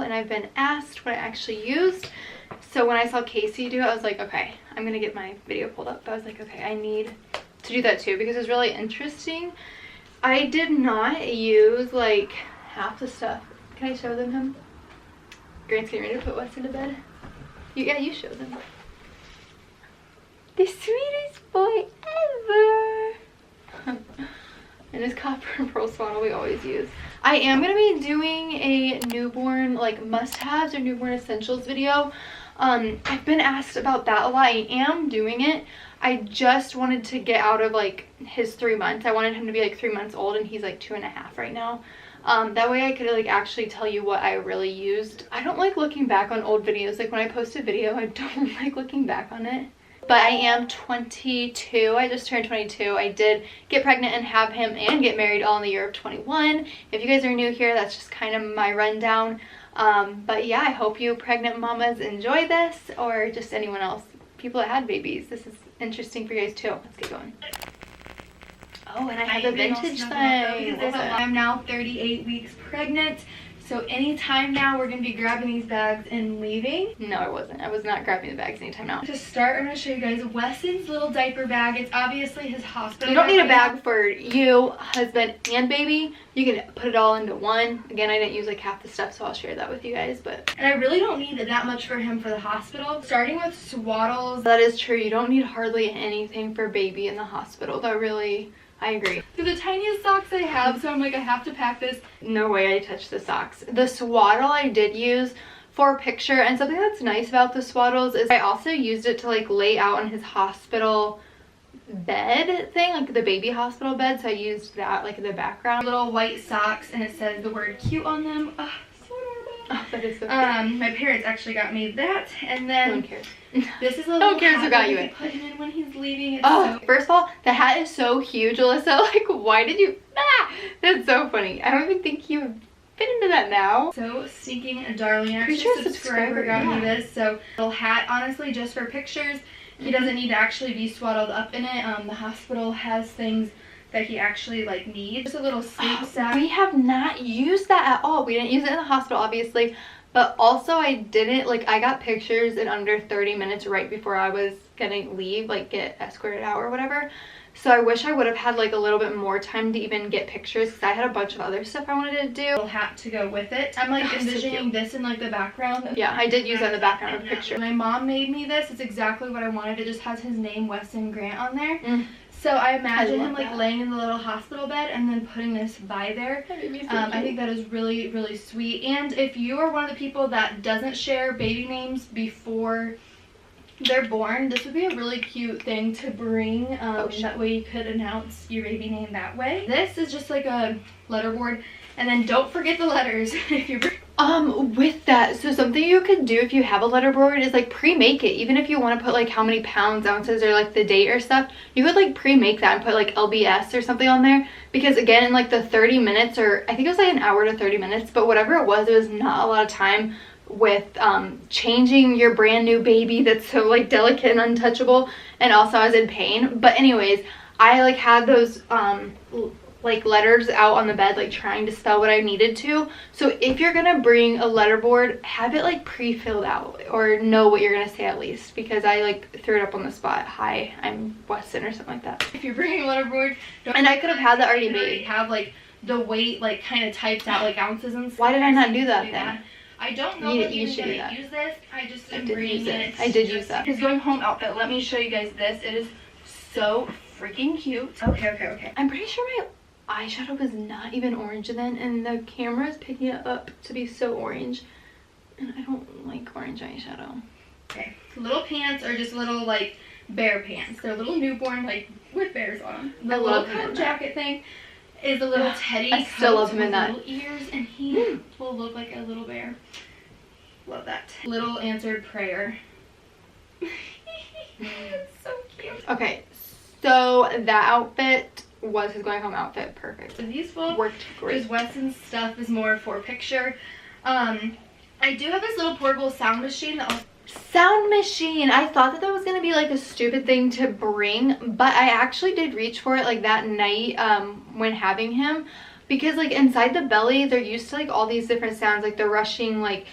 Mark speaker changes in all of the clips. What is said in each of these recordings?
Speaker 1: and I've been asked what I actually used. So when I saw Casey do it, I was like, okay, I'm gonna get my video pulled up. But I was like, okay, I need to do that too because it's really interesting. I did not use like half the stuff. Can I show them him? Grant's getting ready to put Weston to bed. Yeah, you show them. The sweetest boy ever. And his copper and pearl swaddle we always use. I am going to be doing a newborn like must-haves or newborn essentials video. I've been asked about that a lot. I am doing it. I just wanted to get out of like his 3 months. I wanted him to be like 3 months old and he's like 2.5 right now. That way I could like actually tell you what I really used. I don't like looking back on old videos. Like when I post a video, I don't like looking back on it. But I am 22. I just turned 22. I did get pregnant and have him and get married all in the year of 21. If you guys are new here, that's just kind of my rundown. But yeah, I hope you pregnant mamas enjoy this, or just anyone else, people that had babies. This is interesting for you guys too. Let's get going. Oh, and I have the vintage thing. I'm now 38 weeks pregnant. So anytime now we're going to be grabbing these bags and leaving. No, I wasn't. I was not grabbing the bags anytime now. To start, I'm going to show you guys Weston's little diaper bag. It's obviously his hospital. You don't need a bag for you, husband, and baby. You can put it all into one. Again, I didn't use like half the stuff, so I'll share that with you guys. And I really don't need that much for him for the hospital. Starting with swaddles. That is true. You don't need hardly anything for baby in the hospital. That really... I agree. They're the tiniest socks I have, so I'm like, I have to pack this. No way I touched the socks. The swaddle I did use for a picture, and something that's nice about the swaddles is I also used it to like lay out on his hospital bed thing, like the baby hospital bed, so I used that like in the background. Little white socks, and it says the word cute on them. Oh, so adorable. Oh, that is so cute. My parents actually got me that, and then no one cares. This is a little hat who got you it. Put him in when he's leaving. First of all, the hat is so huge, Alyssa. Like, why did you? That's so funny. I don't even think you fit into that now. So stinking darling. Actually, a subscriber got me this. So little hat, honestly, just for pictures. He doesn't need to actually be swaddled up in it. The hospital has things that he actually like needs. Just a little sleep sack. We have not used that at all. We didn't use it in the hospital, obviously. But also I didn't, like, I got pictures in under 30 minutes right before I was gonna leave, like get escorted out or whatever. So I wish I would have had like a little bit more time to even get pictures because I had a bunch of other stuff I wanted to do. A little hat to go with it. I'm like envisioning this in like the background. Yeah, I did use that in the background of the picture. My mom made me this. It's exactly what I wanted. It just has his name, Weston Grant, on there. So I imagine him like laying in the little hospital bed and then putting this by there. I think that is really, really sweet. And if you are one of the people that doesn't share baby names before they're born, this would be a really cute thing to bring. That way you could announce your baby name that way. This is just like a letterboard. And then don't forget the letters if you're... with that, so something you could do if you have a letterboard is like pre-make it. Even if you want to put like how many pounds, ounces, or like the date or stuff, you could like pre-make that and put like LBS or something on there. Because again, in like the 30 minutes, or I think it was like an hour to 30 minutes, but whatever it was not a lot of time with changing your brand new baby that's so like delicate and untouchable. And also I was in pain. But anyways, I like had those like letters out on the bed, like trying to spell what I needed to. So if you're gonna bring a letterboard, have it like pre-filled out, or know what you're gonna say at least, because I like threw it up on the spot. Hi, I'm Weston, or something like that. If you're bringing a letterboard, and I could have had that already made. Have like the weight like kind of typed out, like ounces and stuff. Why did I not do that then? I don't know if you should use this. I just am bringing it. I did use that. His going home outfit. Let me show you guys this. It is so freaking cute. Okay. I'm pretty sure my eyeshadow was not even orange then, and the camera is picking it up to be so orange, and I don't like orange eyeshadow. Okay, little pants are just little like bear pants. They're little newborn, like with bears on them. The little coat jacket thing is a little teddy. I still love him in that. Little ears, and he will look like a little bear. Love that. Little answered prayer. It's so cute. Okay, so that outfit was his going home outfit. Perfect. So these will worked great. Because Weston's stuff is more for picture. I do have this little portable sound machine that I thought that was gonna be like a stupid thing to bring, but I actually did reach for it like that night when having him. because like inside the belly they're used to like all these different sounds, like the rushing, like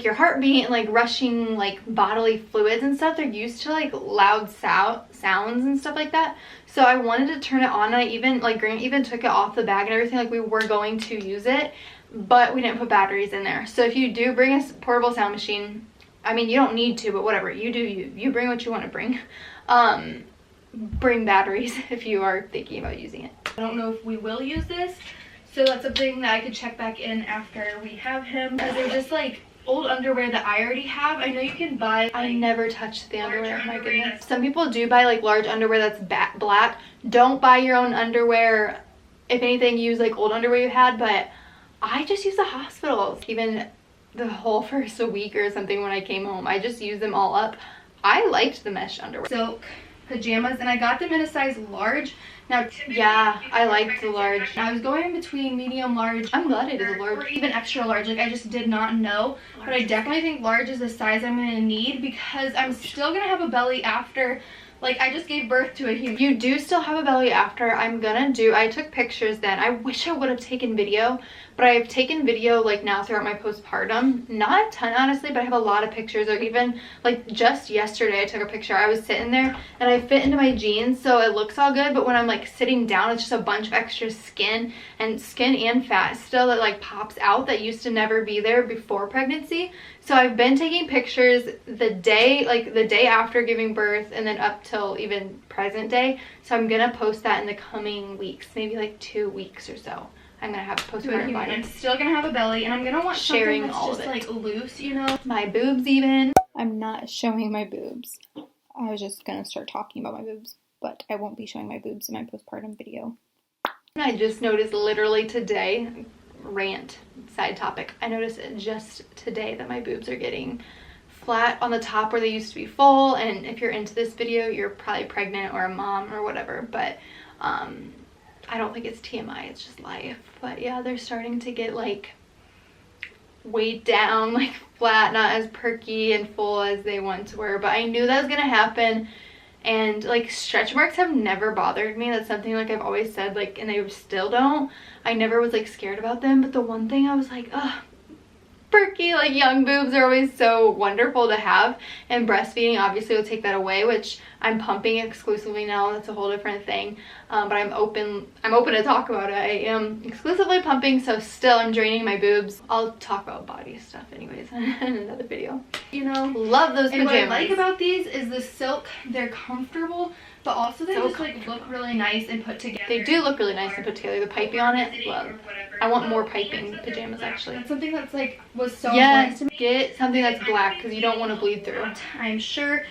Speaker 1: your heartbeat, and like rushing like bodily fluids and stuff. They're used to like loud sounds and stuff like that. So I wanted to turn it on. I even like Grant even took it off the bag and everything, like we were going to use it, but we didn't put batteries in there. So if you do bring a portable sound machine, I mean, you don't need to, but whatever, you do you bring what you want to bring. Bring batteries if you are thinking about using it. I don't know if we will use this, so that's something that I could check back in after we have him, because they're just like old underwear that I already have. I know you can buy, I never touched the underwear, my goodness. Some people do buy like large underwear that's black. Don't buy your own underwear. If anything, use like old underwear you had, but I just use the hospitals. Even the whole first week or something when I came home, I just used them all up. I liked the mesh underwear. Silk pajamas, and I got them in a size large. Now, yeah, I liked the large. I was going in between medium, large. I'm glad it is a large, or even extra large. Like, I just did not know, but I definitely think large is the size I'm gonna need, because I'm still gonna have a belly after. Like, I just gave birth to a human. You do still have a belly after. I took pictures then. I wish I would have taken video, but I've taken video like now throughout my postpartum. Not a ton, honestly, but I have a lot of pictures. Or even like just yesterday I took a picture. I was sitting there and I fit into my jeans, so it looks all good, but when I'm like sitting down, it's just a bunch of extra skin and fat still that like pops out that used to never be there before pregnancy. So I've been taking pictures the day after giving birth and then up till even present day. So I'm gonna post that in the coming weeks, maybe like 2 weeks or so. I'm gonna have a postpartum body. I'm still gonna have a belly, and I'm gonna want sharing something that's just like loose, you know. My boobs even. I'm not showing my boobs. I was just gonna start talking about my boobs, but I won't be showing my boobs in my postpartum video. I just noticed literally today, rant, side topic, I noticed just today that my boobs are getting flat on the top where they used to be full. And if you're into this video, you're probably pregnant or a mom or whatever, but I don't think it's TMI, it's just life. But yeah, they're starting to get like weighed down, like flat, not as perky and full as they once were. But I knew that was gonna happen. And like stretch marks have never bothered me. That's something like I've always said, like, and they still don't. I never was like scared about them, but the one thing I was like, ugh, perky, like young boobs are always so wonderful to have, and breastfeeding obviously will take that away, which I'm pumping exclusively now. That's a whole different thing, but I'm open to talk about it. I am exclusively pumping, so still I'm draining my boobs. I'll talk about body stuff anyways in another video. You know, love those pajamas. And what I like about these is the silk. They're comfortable, but also they just like look really nice and put together. They do look really nice and put together. The piping on it, love. I want more piping pajamas actually. That's something that's like was so important to me. Get something that's black because you don't want to bleed through, I'm sure.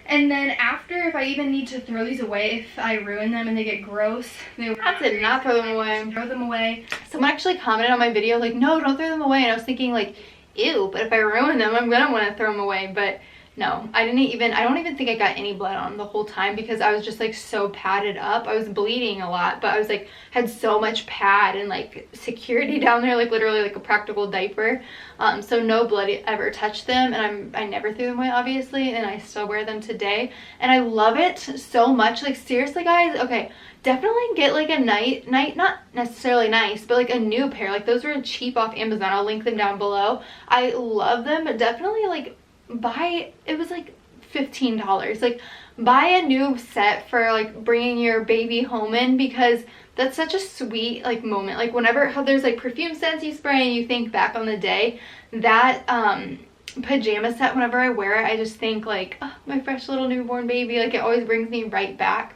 Speaker 1: And then after, if I even need to throw these away, if I ruin them and they get gross, that's it, not throw them away. Throw them away. Someone actually commented on my video like, no, don't throw them away. And I was thinking like, ew, but if I ruin them, I'm gonna want to throw them away. But no, I don't even think I got any blood on them the whole time, because I was just like so padded up. I was bleeding a lot, but I was like, had so much pad and like security down there, like literally like a practical diaper. So no blood ever touched them, and I never threw them away obviously, and I still wear them today. And I love it so much. Like seriously guys, okay, definitely get like a night, not necessarily nice, but like a new pair. Like those were cheap off Amazon. I'll link them down below. I love them, but definitely like buy, it was like $15, like buy a new set for like bringing your baby home in, because that's such a sweet like moment. Like whenever there's like perfume scents you spray and you think back on the day, that pajama set, whenever I wear it, I just think like, oh, my fresh little newborn baby. Like it always brings me right back.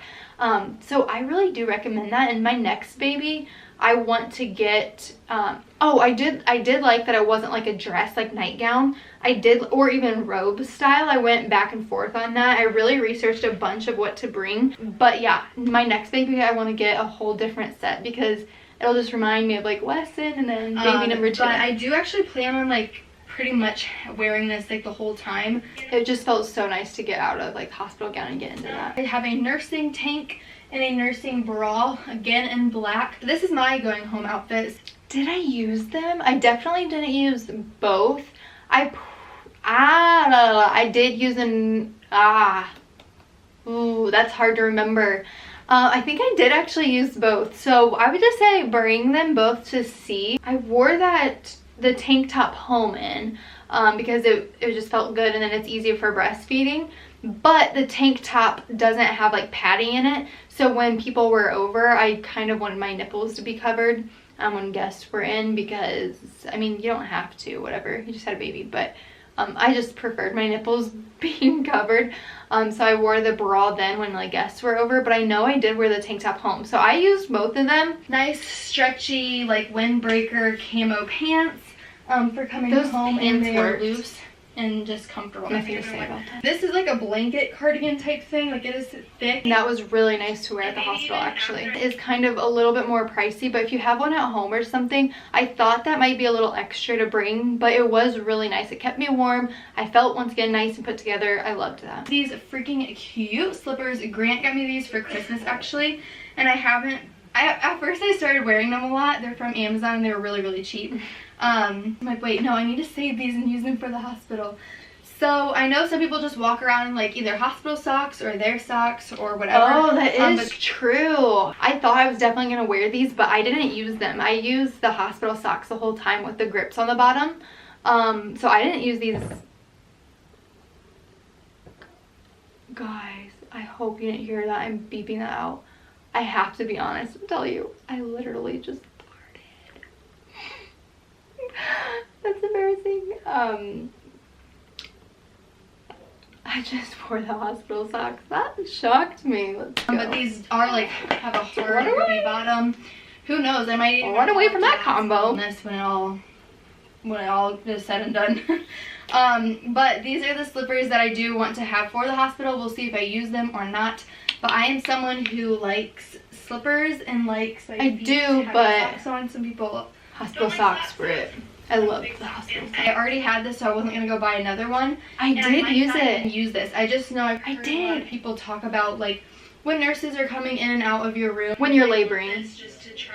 Speaker 1: So I really do recommend that. And my next baby, I want to get oh, I did like that it wasn't like a dress, like nightgown. I did, or even robe style. I went back and forth on that. I really researched a bunch of what to bring. But yeah, my next baby, I want to get a whole different set, because it'll just remind me of like Weston and then baby number 2. But I do actually plan on like pretty much wearing this like the whole time. It just felt so nice to get out of like hospital gown and get into that. I have a nursing tank and a nursing bra, again in black. This is my going home outfit. Did I use them? I definitely didn't use both. I did use ooh, that's hard to remember. I think I did actually use both. So I would just say bring them both to see. I wore the tank top home in because it just felt good, and then it's easier for breastfeeding. But the tank top doesn't have like padding in it. So when people were over, I kind of wanted my nipples to be covered when guests were in, because, I mean, you don't have to, whatever. You just had a baby, but I just preferred my nipples being covered. So I wore the bra then when like guests were over, but I know I did wear the tank top home. So I used both of them. Nice stretchy like windbreaker camo pants for coming home, and they are loose and just comfortable. Nothing to say about that. This is like a blanket cardigan type thing, like it is thick. And that was really nice to wear at the hospital actually. It is kind of a little bit more pricey, but if you have one at home or something, I thought that might be a little extra to bring, but it was really nice. It kept me warm. I felt, once again, nice and put together. I loved that. These freaking cute slippers. Grant got me these for Christmas actually, and at first I started wearing them a lot. They're from Amazon and they were really, really cheap. I'm like, wait, no, I need to save these and use them for the hospital. So I know some people just walk around in like either hospital socks or their socks or whatever. Oh, that is true. I thought I was definitely going to wear these, but I didn't use them. I used the hospital socks the whole time with the grips on the bottom. So I didn't use these. Guys, I hope you didn't hear that. I'm beeping that out. I have to be honest and tell you, I literally just farted. That's embarrassing. I just wore the hospital socks. That shocked me. Let's go. But these are like, have a hard grippy bottom. Who knows? I might even run away from that combo. This when it all is said and done. But these are the slippers that I do want to have for the hospital. We'll see if I use them or not. But I am someone who likes slippers and likes like, I do, but socks on. Some people hospital socks for it. I love the hospital socks. I already had this, so I wasn't gonna go buy another one. I did use it. Use this. I just know I've heard a lot of people talk about like when nurses are coming in and out of your room when you're laboring,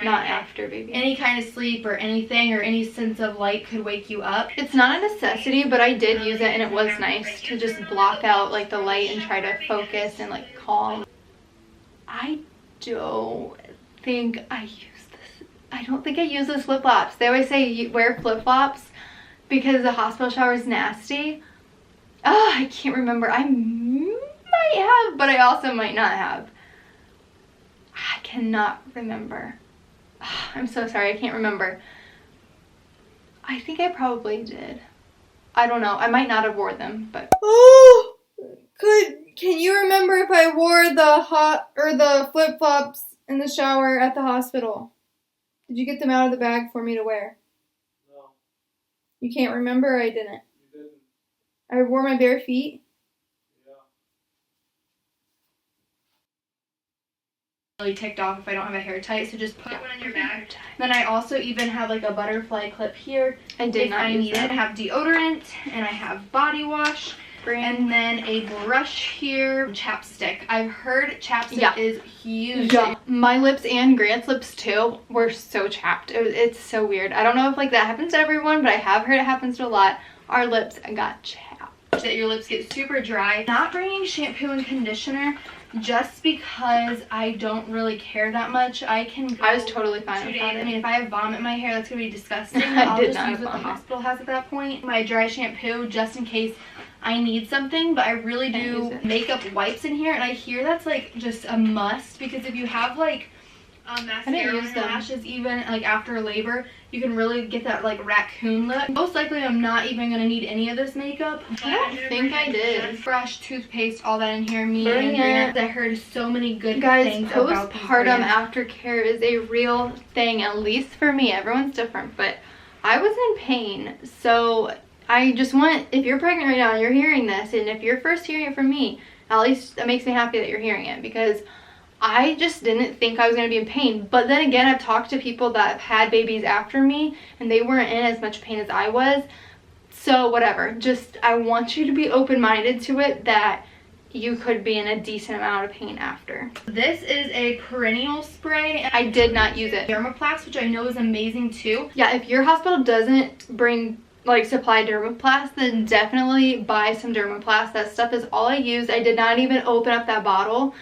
Speaker 1: not after, baby. Any kind of sleep or anything or any sense of light could wake you up. It's not a necessity, but I did use it and it was nice to just block out like the light and try to focus and like calm. I don't think I use this. I don't think I use those flip-flops. They always say you wear flip-flops because the hospital shower is nasty. Oh, I can't remember. I might have, but I also might not have. I cannot remember. Oh, I'm so sorry. I can't remember. I think I probably did. I don't know. I might not have worn them, but... Oh! Can you remember if I wore the flip-flops in the shower at the hospital? Did you get them out of the bag for me to wear? No. You can't remember? Or I didn't? You didn't. I wore my bare feet? Yeah. Really ticked off if I don't have a hair tie, so just put one in your bag. Then I also even have like a butterfly clip here. I did not use that. I have deodorant and I have body wash. And then a brush here, chapstick. I've heard chapstick is huge. Yeah, my lips and Grant's lips too were so chapped. It's so weird. I don't know if like that happens to everyone, but I have heard it happens to a lot. Our lips got chapped. That your lips get super dry. Not bringing shampoo and conditioner just because I don't really care that much. I was totally fine with that. I mean, if I have vomit in my hair, that's gonna be disgusting. I'll just use what the hospital has at that point. My dry shampoo just in case I need something, but I really do makeup wipes in here, and I hear that's like just a must because if you have like mascara on your lashes, even like after labor, you can really get that like raccoon look. Most likely I'm not even gonna need any of this makeup. I don't think I did. Brush, toothpaste, all that in here. Me and Grant, I heard so many good things about these postpartum aftercare is a real thing, at least for me. Everyone's different, but I was in pain, so I just want, if you're pregnant right now and you're hearing this, and if you're first hearing it from me, at least that makes me happy that you're hearing it, because I just didn't think I was going to be in pain. But then again, I've talked to people that have had babies after me, and they weren't in as much pain as I was. So whatever, just I want you to be open-minded to it, that you could be in a decent amount of pain after. This is a perennial spray. I did not use it. Dermaplast, which I know is amazing too. Yeah, if your hospital doesn't bring like supply Dermaplast, then definitely buy some Dermaplast. That stuff is all I used. I did not even open up that bottle.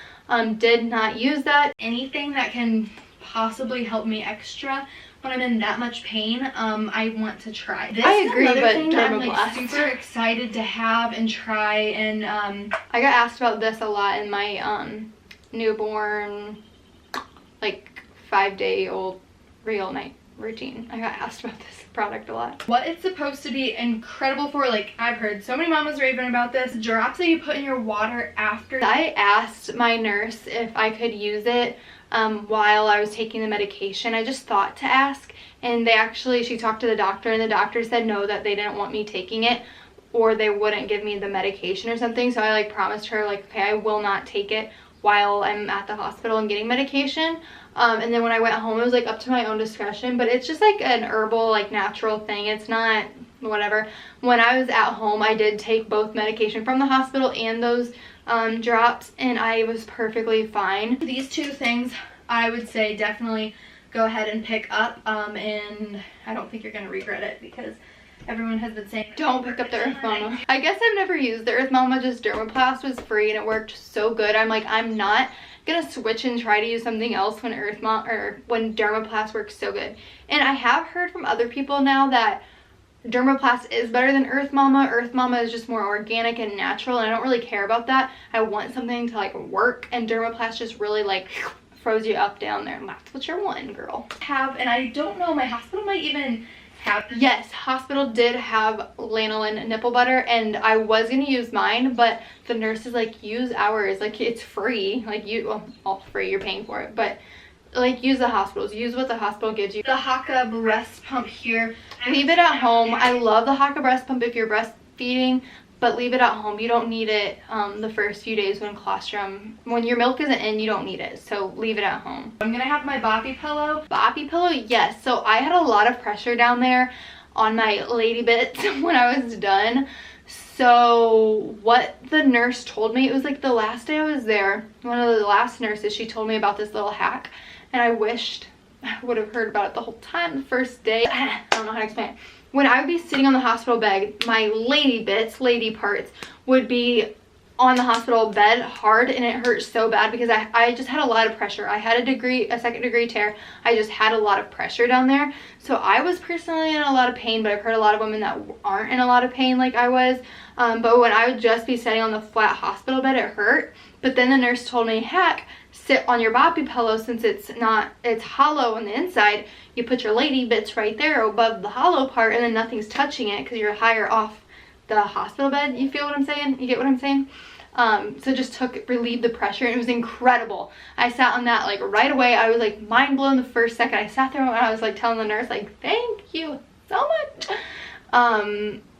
Speaker 1: Did not use that. Anything that can possibly help me extra when I'm in that much pain, I want to try. This
Speaker 2: I agree,
Speaker 1: is
Speaker 2: but
Speaker 1: thing that I'm like
Speaker 2: Dermablast.
Speaker 1: super excited to have and try. And I got asked about this a lot in my newborn, like 5-day-old real night routine. I got asked about this product a lot. What it's supposed to be incredible for, like I've heard so many mamas raving about this, drops that you put in your water after. I asked my nurse if I could use it while I was taking the medication. I just thought to ask, and she talked to the doctor, and the doctor said no, that they didn't want me taking it or they wouldn't give me the medication or something. So I like promised her, like, okay, I will not take it while I'm at the hospital and getting medication. And then when I went home, it was like up to my own discretion, but it's just like an herbal, like natural thing. It's not whatever. When I was at home, I did take both medication from the hospital and those drops, and I was perfectly fine. These two things I would say definitely go ahead and pick up, and I don't think you're gonna regret it because everyone has been saying don't pick up the Earth Mama. I guess I've never used the Earth Mama, just Dermaplast was free and it worked so good. I'm like, I'm not gonna switch and try to use something else when when Dermaplast works so good. And I have heard from other people now that Dermaplast is better than Earth Mama. Earth Mama is just more organic and natural, and I don't really care about that. I want something to like work, and Dermaplast just really like froze you up down there, and that's what you're wanting, girl. And I don't know, my hospital might even have this. Yes, hospital did have lanolin nipple butter, and I was gonna use mine, but the nurse is like, use ours, like it's free, like well, all free, you're paying for it, but like use the hospitals, use what the hospital gives you. The Haka breast pump here, leave it at home. I love the Haka breast pump if you're breastfeeding, but leave it at home. You don't need it the first few days when your milk isn't in, you don't need it, so leave it at home. I'm gonna have my boppy pillow. Boppy pillow, yes. So I had a lot of pressure down there on my lady bits when I was done. So what the nurse told me, it was like the last day I was there, one of the last nurses, she told me about this little hack, and I wished I would have heard about it the whole time the first day. I don't know how to explain it. When I would be sitting on the hospital bed, my lady parts would be on the hospital bed hard, and it hurt so bad because I just had a lot of pressure. I had a second degree tear. I just had a lot of pressure down there. So I was personally in a lot of pain, but I've heard a lot of women that aren't in a lot of pain like I was. But when I would just be sitting on the flat hospital bed, it hurt. But then the nurse told me, heck, sit on your boppy pillow, since it's hollow on the inside. You put your lady bits right there above the hollow part, and then nothing's touching it because you're higher off the hospital bed. You feel what I'm saying? You get what I'm saying? So just relieved the pressure, and it was incredible. I sat on that like right away. I was like mind blown the first second I sat there, and I was like telling the nurse like, thank you so much.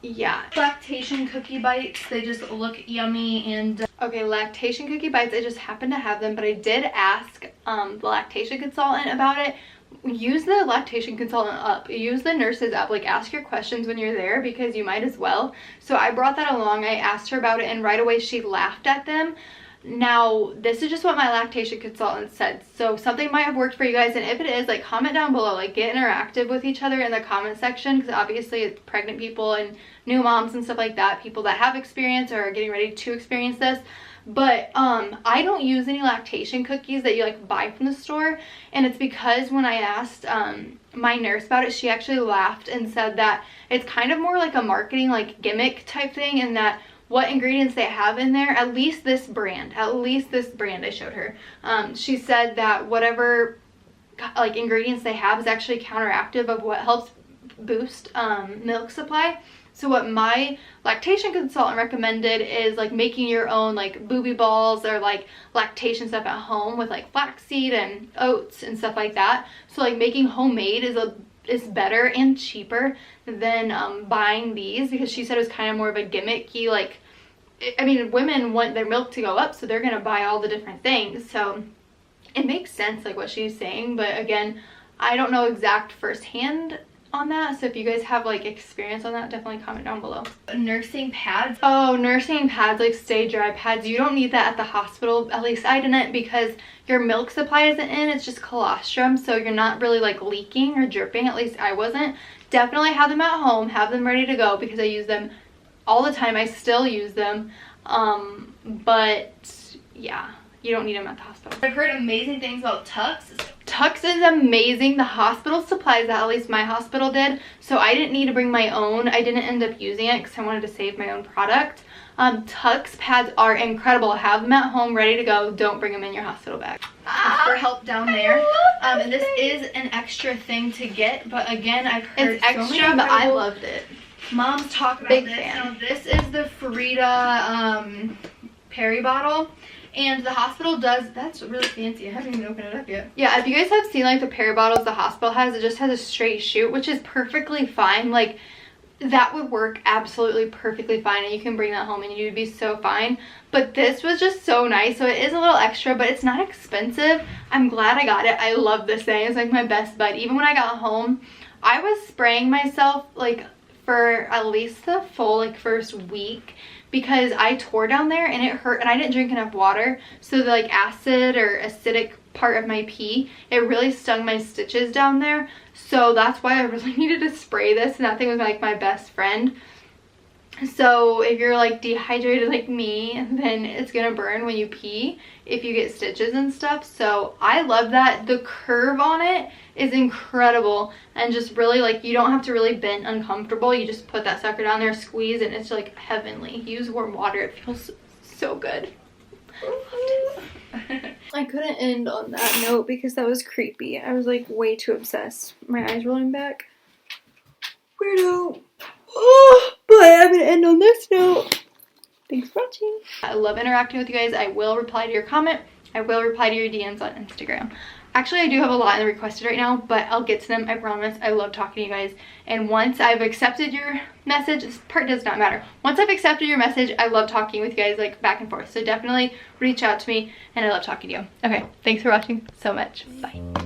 Speaker 1: Yeah. Lactation cookie bites, they just look yummy. And okay, lactation cookie bites, I just happened to have them, but I did ask the lactation consultant about it. Use the lactation consultant app, use the nurse's app, like ask your questions when you're there, because you might as well. So I brought that along. I asked her about it, and right away she laughed at them. Now this is just what my lactation consultant said, so something might have worked for you guys, and if it is, like comment down below, like get interactive with each other in the comment section, because obviously it's pregnant people and new moms and stuff like that, people that have experience or are getting ready to experience this. But I don't use any lactation cookies that you like buy from the store, and it's because when I asked my nurse about it, she actually laughed and said that it's kind of more like a marketing like gimmick type thing, and that what ingredients they have in there, at least this brand I showed her, she said that whatever like ingredients they have is actually counteractive of what helps boost milk supply. So what my lactation consultant recommended is like making your own like booby balls or like lactation stuff at home with like flaxseed and oats and stuff like that. So like making homemade is better and cheaper than buying these, because she said it was kind of more of a gimmicky, like, I mean, women want their milk to go up, so they're gonna buy all the different things. So it makes sense like what she's saying, but again, I don't know exact firsthand on that, so if you guys have like experience on that, definitely comment down below. Nursing pads. Oh, nursing pads, like stay dry pads, you don't need that at the hospital. At least I didn't, because your milk supply isn't in, it's just colostrum, so you're not really like leaking or dripping. At least I wasn't. Definitely have them at home, have them ready to go, because I use them all the time. I still use them, but yeah, you don't need them at the hospital. I've heard amazing things about Tux. Tux is amazing. The hospital supplies that, at least my hospital did, so I didn't need to bring my own. I didn't end up using it because I wanted to save my own product. Tux pads are incredible. Have them at home ready to go. Don't bring them in your hospital bag. For help down there. And this is an extra thing to get, but again, I've heard it's extra, but I loved it. Moms talk about this. Now, this is the Frida Perry bottle. And the hospital does, that's really fancy. I haven't even opened it up yet. Yeah, if you guys have seen like the Perry bottles the hospital has, it just has a straight chute, which is perfectly fine. Like, that would work absolutely perfectly fine, and you can bring that home and you'd be so fine. But this was just so nice. So it is a little extra, but it's not expensive. I'm glad I got it. I love this thing. It's like my best bud. Even when I got home, I was spraying myself like for at least the full like first week, because I tore down there and it hurt, and I didn't drink enough water, so the like acid or acidic part of my pee, it really stung my stitches down there. So that's why I really needed to spray this, and that thing was like my best friend. So if you're like dehydrated like me, then it's gonna burn when you pee if you get stitches and stuff. So I love that. The curve on it is incredible, and just really like, you don't have to really bend uncomfortable. You just put that sucker down there, squeeze, and it's like heavenly. Use warm water. It feels so good. I couldn't end on that note because that was creepy. I was like way too obsessed. My eyes rolling back. Weirdo. Oh, but I'm gonna end on this note. Thanks for watching. I love interacting with you guys. I will reply to your comment. I will reply to your DMs on Instagram. Actually, I do have a lot in the requested right now, but I'll get to them, I promise. I love talking to you guys. And once I've accepted your message, this part does not matter. Once I've accepted your message, I love talking with you guys, like back and forth. So definitely reach out to me, and I love talking to you. Okay, thanks for watching so much. Bye.